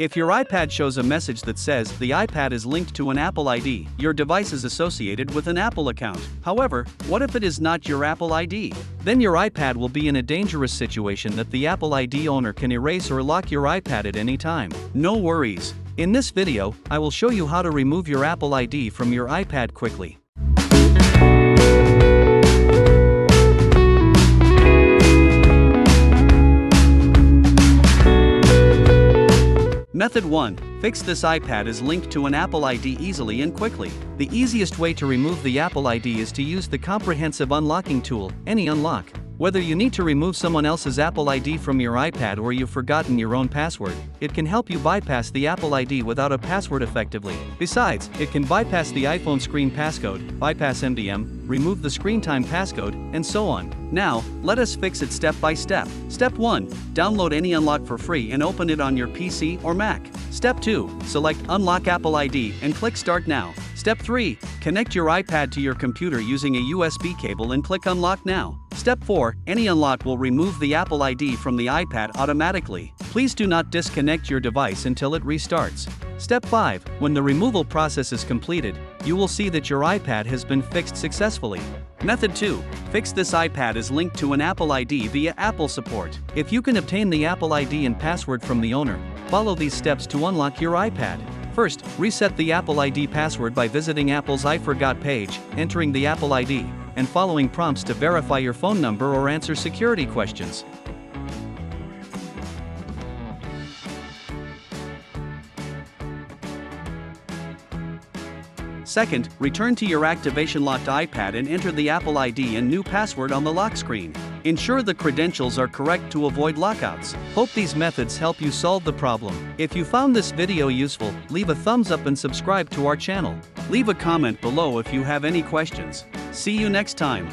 If your iPad shows a message that says the iPad is linked to an Apple ID, your device is associated with an Apple account. However, what if it is not your Apple ID? Then your iPad will be in a dangerous situation that the Apple ID owner can erase or lock your iPad at any time. No worries. In this video, I will show you how to remove your Apple ID from your iPad quickly. Method 1. Fix this iPad is linked to an Apple ID easily and quickly. The easiest way to remove the Apple ID is to use the comprehensive unlocking tool, AnyUnlock. Whether you need to remove someone else's Apple ID from your iPad or you've forgotten your own password, it can help you bypass the Apple ID without a password effectively. Besides, it can bypass the iPhone screen passcode, bypass MDM, remove the screen time passcode, and so on. Now, let us fix it step by step. Step 1. Download AnyUnlock for free and open it on your PC or Mac. Step 2. Select Unlock Apple ID and click Start Now. Step 3. Connect your iPad to your computer using a USB cable and click Unlock Now. Step 4. AnyUnlock will remove the Apple ID from the iPad automatically. Please do not disconnect your device until it restarts. Step 5. When the removal process is completed, you will see that your iPad has been fixed successfully. Method 2. Fix this iPad is linked to an Apple ID via Apple support. If you can obtain the Apple ID and password from the owner, follow these steps to unlock your iPad. First, reset the Apple ID password by visiting Apple's I Forgot page, entering the Apple ID, and following prompts to verify your phone number or answer security questions. Second, return to your activation-locked iPad and enter the Apple ID and new password on the lock screen. Ensure the credentials are correct to avoid lockouts. Hope these methods help you solve the problem. If you found this video useful, leave a thumbs up and subscribe to our channel. Leave a comment below if you have any questions. See you next time.